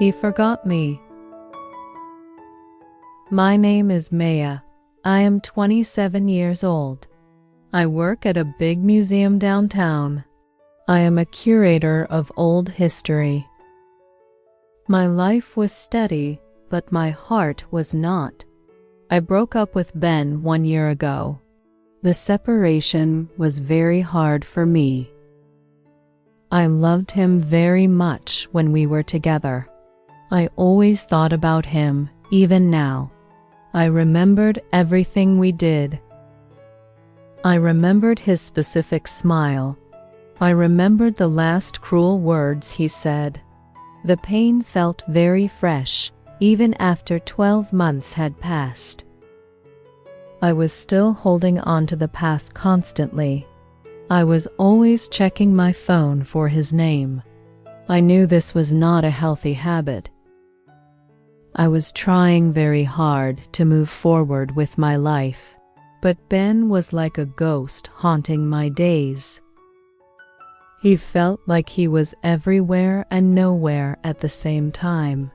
He forgot me. My name is Maya. I am 27 years old. I work at a big museum downtown. I am a curator of old history. My life was steady, but my heart was not. I broke up with Ben 1 year ago. The separation was very hard for me. I loved him very much when we were together. I always thought about him, even now. I remembered everything we did. I remembered his specific smile. I remembered the last cruel words he said. The pain felt very fresh, even after 12 months had passed. I was still holding on to the past constantly. I was always checking my phone for his name. I knew this was not a healthy habit. I was trying very hard to move forward with my life, but Ben was like a ghost haunting my days. He felt like he was everywhere and nowhere at the same time.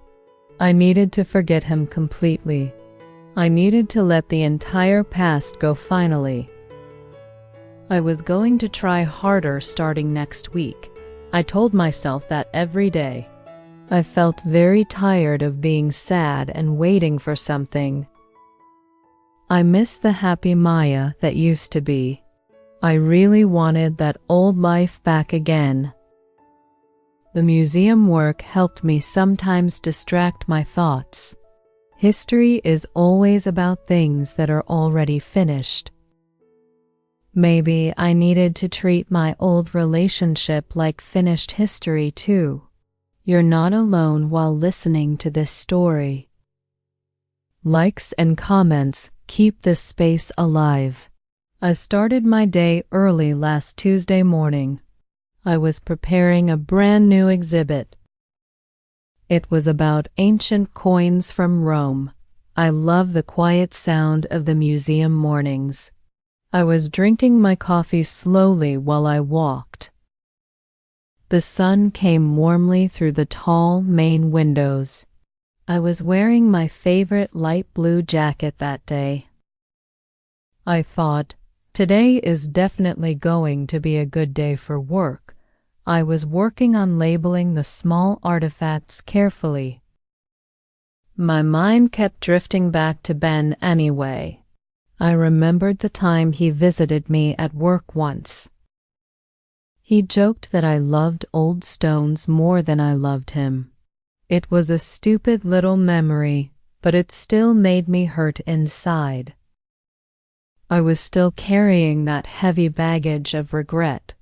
I needed to forget him completely. I needed to let the entire past go finally. I was going to try harder starting next week. I told myself that every day. I felt very tired of being sad and waiting for something. I miss the happy Maya that used to be. I really wanted that old life back again. The museum work helped me sometimes distract my thoughts. History is always about things that are already finished. Maybe I needed to treat my old relationship like finished history too. You're not alone while listening to this story. Likes and comments keep this space alive. I started my day early last Tuesday morning. I was preparing a brand new exhibit. It was about ancient coins from Rome. I love the quiet sound of the museum mornings. I was drinking my coffee slowly while I walked. The sun came warmly through the tall main windows. I was wearing my favorite light blue jacket that day. I thought, today is definitely going to be a good day for work. I was working on labeling the small artifacts carefully. My mind kept drifting back to Ben anyway. I remembered the time he visited me at work once. He joked that I loved old stones more than I loved him. It was a stupid little memory, but it still made me hurt inside. I was still carrying that heavy baggage of regret.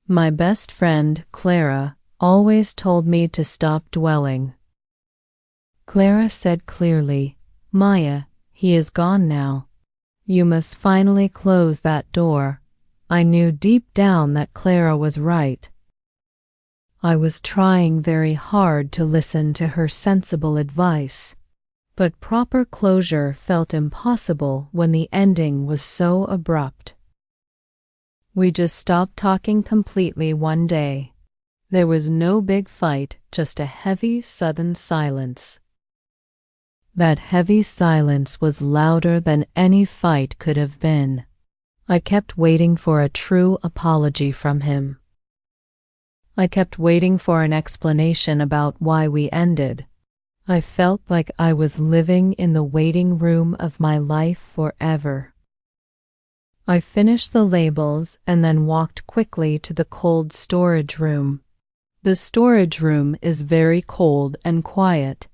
My best friend, Clara, always told me to stop dwelling. Clara said clearly, "Maya, he is gone now. You must finally close that door." I knew deep down that Clara was right. I was trying very hard to listen to her sensible advice, but proper closure felt impossible when the ending was so abrupt. We just stopped talking completely one day. There was no big fight, just a heavy, sudden silence. That heavy silence was louder than any fight could have been. I kept waiting for a true apology from him. I kept waiting for an explanation about why we ended. I felt like I was living in the waiting room of my life forever. I finished the labels and then walked quickly to the cold storage room. The storage room is very cold and quiet.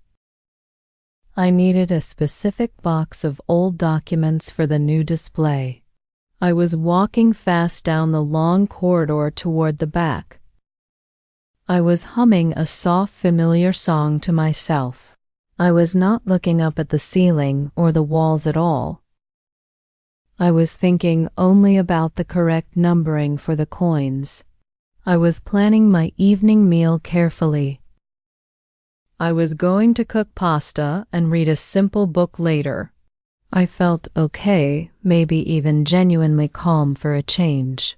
I needed a specific box of old documents for the new display. I was walking fast down the long corridor toward the back. I was humming a soft, familiar song to myself. I was not looking up at the ceiling or the walls at all. I was thinking only about the correct numbering for the coins. I was planning my evening meal carefully. I was going to cook pasta and read a simple book later. I felt okay, maybe even genuinely calm for a change.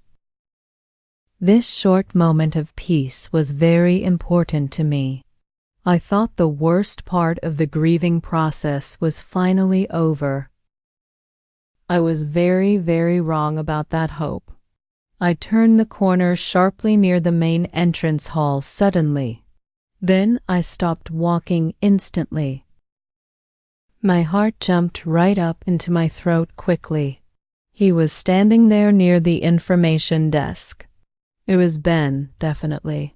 This short moment of peace was very important to me. I thought the worst part of the grieving process was finally over. I was very, very wrong about that hope. I turned the corner sharply near the main entrance hall suddenly. Then I stopped walking instantly. My heart jumped right up into my throat quickly. He was standing there near the information desk. It was Ben, definitely.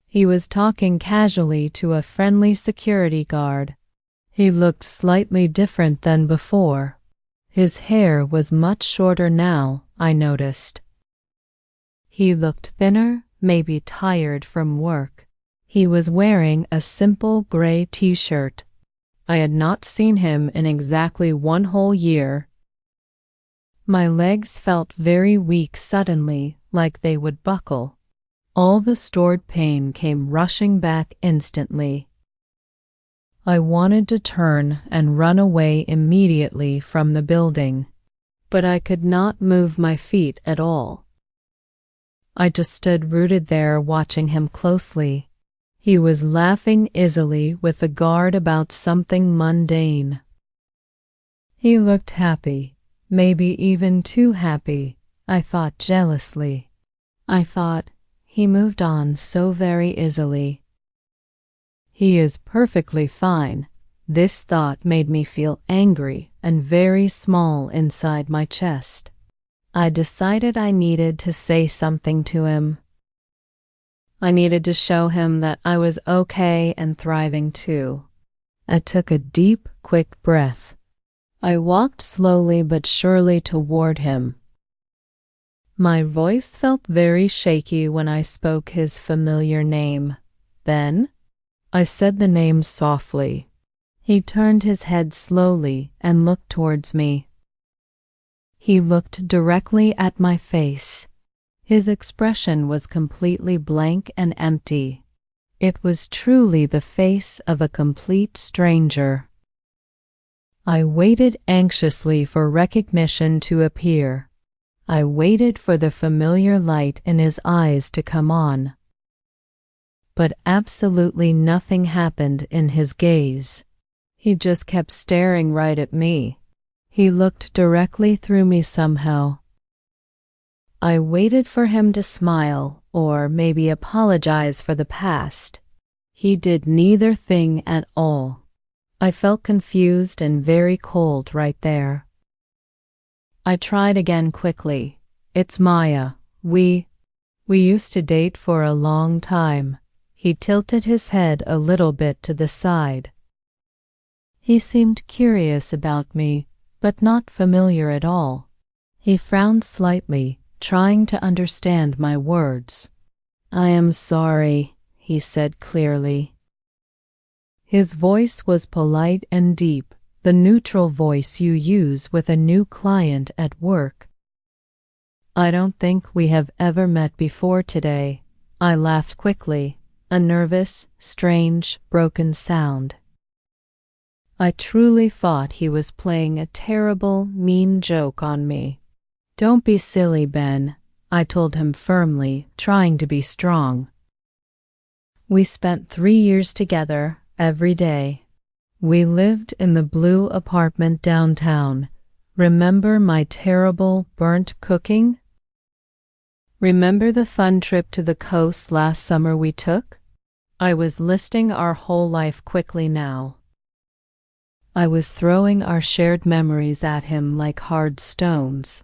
He was talking casually to a friendly security guard. He looked slightly different than before. His hair was much shorter now, I noticed. He looked thinner, maybe tired from work. He was wearing a simple gray t-shirt. I had not seen him in exactly 1 whole year. My legs felt very weak suddenly, like they would buckle. All the stored pain came rushing back instantly. I wanted to turn and run away immediately from the building, but I could not move my feet at all. I just stood rooted there watching him closely. He was laughing easily with the guard about something mundane. He looked happy, maybe even too happy, I thought jealously. I thought, he moved on so very easily. He is perfectly fine. This thought made me feel angry and very small inside my chest. I decided I needed to say something to him. I needed to show him that I was okay and thriving too. I took a deep, quick breath. I walked slowly but surely toward him. My voice felt very shaky when I spoke his familiar name. Ben? I said the name softly. He turned his head slowly and looked towards me. He looked directly at my face. His expression was completely blank and empty. It was truly the face of a complete stranger. I waited anxiously for recognition to appear. I waited for the familiar light in his eyes to come on. But absolutely nothing happened in his gaze. He just kept staring right at me. He looked directly through me somehow. I waited for him to smile or maybe apologize for the past. He did neither thing at all. I felt confused and very cold right there. I tried again quickly. It's Maya. We used to date for a long time. He tilted his head a little bit to the side. He seemed curious about me, but not familiar at all. He frowned slightly, trying to understand my words. I am sorry, he said clearly. His voice was polite and deep, the neutral voice you use with a new client at work. I don't think we have ever met before today. I laughed quickly, a nervous, strange, broken sound. I truly thought he was playing a terrible, mean joke on me. Don't be silly, Ben, I told him firmly, trying to be strong. We spent 3 years together, every day. We lived in the blue apartment downtown. Remember my terrible, burnt cooking? Remember the fun trip to the coast last summer we took? I was listing our whole life quickly now. I was throwing our shared memories at him like hard stones.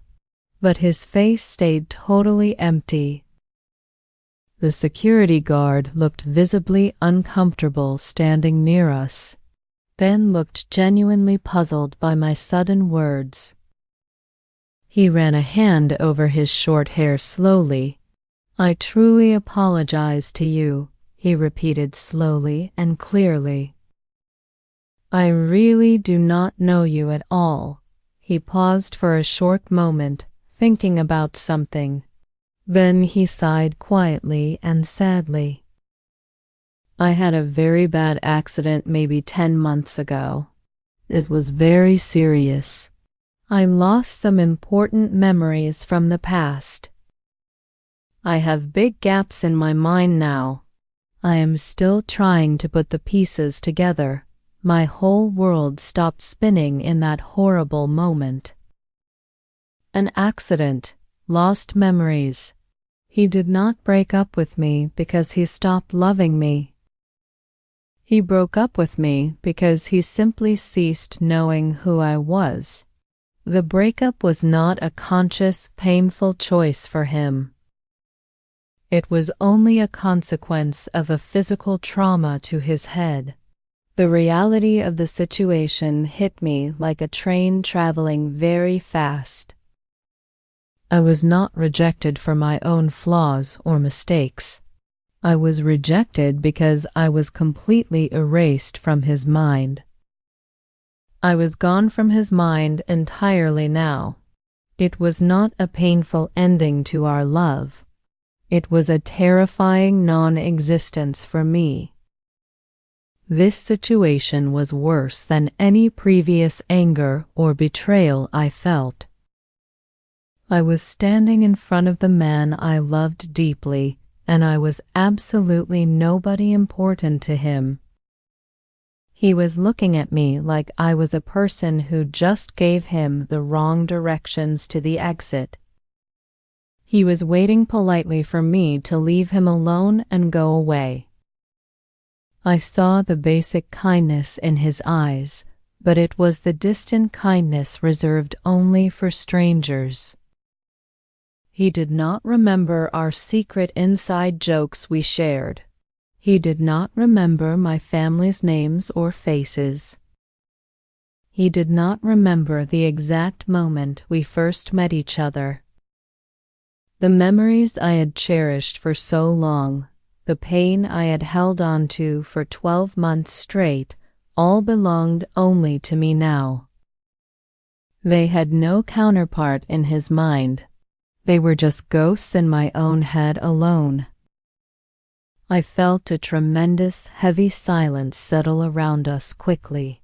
But his face stayed totally empty. The security guard looked visibly uncomfortable standing near us. Ben looked genuinely puzzled by my sudden words. He ran a hand over his short hair slowly. I truly apologize to you, he repeated slowly and clearly. I really do not know you at all. He paused for a short moment, thinking about something. Then he sighed quietly and sadly. I had a very bad accident maybe 10 months ago. It was very serious. I lost some important memories from the past. I have big gaps in my mind now. I am still trying to put the pieces together. My whole world stopped spinning in that horrible moment. An accident, lost memories. He did not break up with me because he stopped loving me. He broke up with me because he simply ceased knowing who I was. The breakup was not a conscious, painful choice for him. It was only a consequence of a physical trauma to his head. The reality of the situation hit me like a train traveling very fast. I was not rejected for my own flaws or mistakes. I was rejected because I was completely erased from his mind. I was gone from his mind entirely now. It was not a painful ending to our love. It was a terrifying non-existence for me. This situation was worse than any previous anger or betrayal I felt. I was standing in front of the man I loved deeply, and I was absolutely nobody important to him. He was looking at me like I was a person who just gave him the wrong directions to the exit. He was waiting politely for me to leave him alone and go away. I saw the basic kindness in his eyes, but it was the distant kindness reserved only for strangers. He did not remember our secret inside jokes we shared. He did not remember my family's names or faces. He did not remember the exact moment we first met each other. The memories I had cherished for so long, the pain I had held on to for 12 months straight, all belonged only to me now. They had no counterpart in his mind. They were just ghosts in my own head alone. I felt a tremendous, heavy silence settle around us quickly.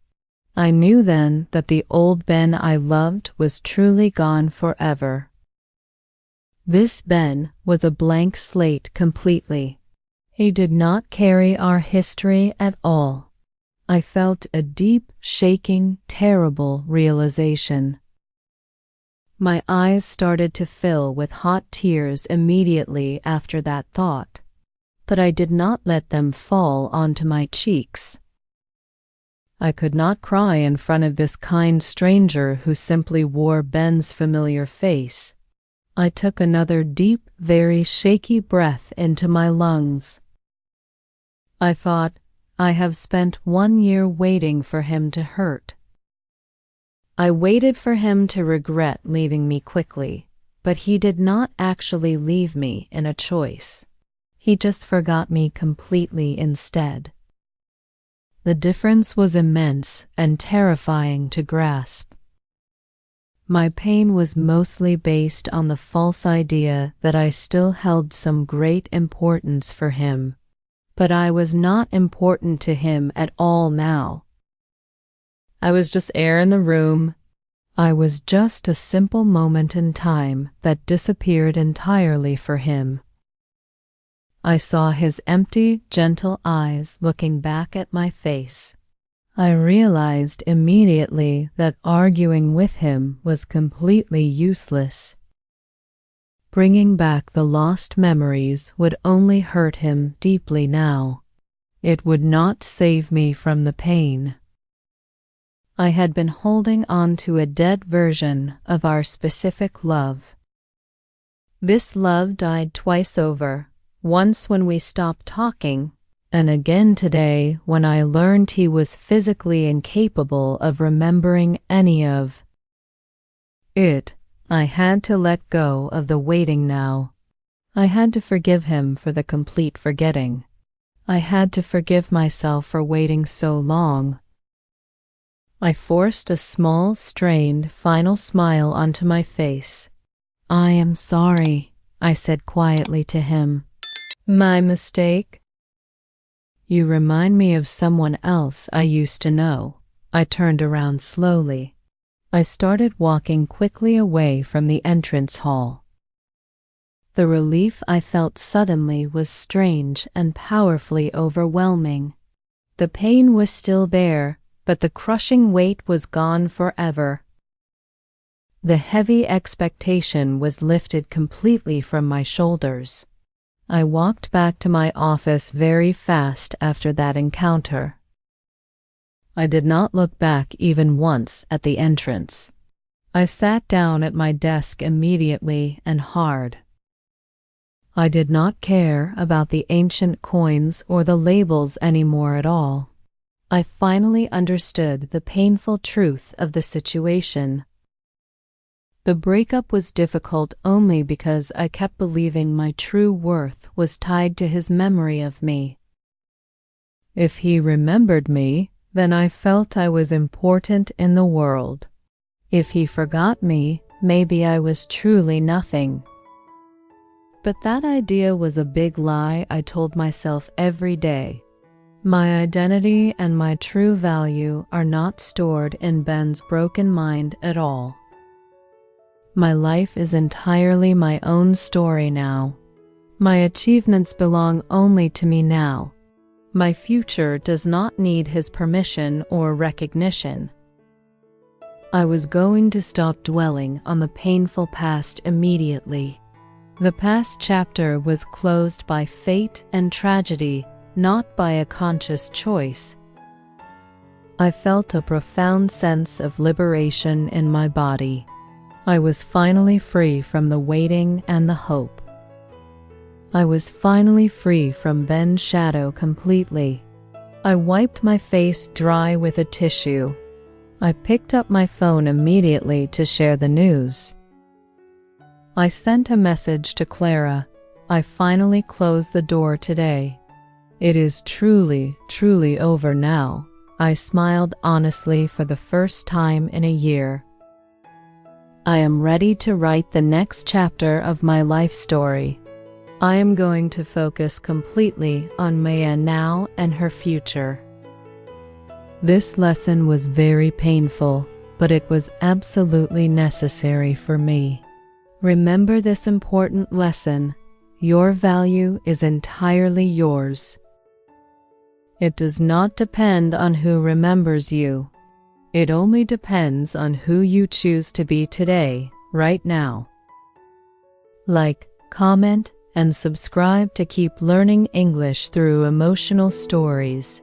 I knew then that the old Ben I loved was truly gone forever. This Ben was a blank slate completely. He did not carry our history at all. I felt a deep, shaking, terrible realization. My eyes started to fill with hot tears immediately after that thought, but I did not let them fall onto my cheeks. I could not cry in front of this kind stranger who simply wore Ben's familiar face. I took another deep, very shaky breath into my lungs. I thought, I have spent 1 year waiting for him to hurt. I waited for him to regret leaving me quickly, but he did not actually leave me in a choice. He just forgot me completely instead. The difference was immense and terrifying to grasp. My pain was mostly based on the false idea that I still held some great importance for him, but I was not important to him at all now. I was just air in the room. I was just a simple moment in time that disappeared entirely for him. I saw his empty, gentle eyes looking back at my face. I realized immediately that arguing with him was completely useless. Bringing back the lost memories would only hurt him deeply now. It would not save me from the pain. I had been holding on to a dead version of our specific love. This love died twice over, once when we stopped talking, and again today when I learned he was physically incapable of remembering any of it. I had to let go of the waiting now. I had to forgive him for the complete forgetting. I had to forgive myself for waiting so long. I forced a small, strained, final smile onto my face. "I am sorry," I said quietly to him. "My mistake?" "You remind me of someone else I used to know." I turned around slowly. I started walking quickly away from the entrance hall. The relief I felt suddenly was strange and powerfully overwhelming. The pain was still there, but the crushing weight was gone forever. The heavy expectation was lifted completely from my shoulders. I walked back to my office very fast after that encounter. I did not look back even once at the entrance. I sat down at my desk immediately and hard. I did not care about the ancient coins or the labels anymore at all. I finally understood the painful truth of the situation. The breakup was difficult only because I kept believing my true worth was tied to his memory of me. If he remembered me, then I felt I was important in the world. If he forgot me, maybe I was truly nothing. But that idea was a big lie I told myself every day. My identity and my true value are not stored in Ben's broken mind at all. My life is entirely my own story now. My achievements belong only to me now. My future does not need his permission or recognition. I was going to stop dwelling on the painful past immediately. The past chapter was closed by fate and tragedy, not by a conscious choice. I felt a profound sense of liberation in my body. I was finally free from the waiting and the hope. I was finally free from Ben's shadow completely. I wiped my face dry with a tissue. I picked up my phone immediately to share the news. I sent a message to Clara. I finally closed the door today. It is truly, truly over now. I smiled honestly for the first time in a year. I am ready to write the next chapter of my life story. I am going to focus completely on Maya now and her future. This lesson was very painful, but it was absolutely necessary for me. Remember this important lesson: your value is entirely yours. It does not depend on who remembers you. It only depends on who you choose to be today, right now. Like, comment, and subscribe to keep learning English through emotional stories.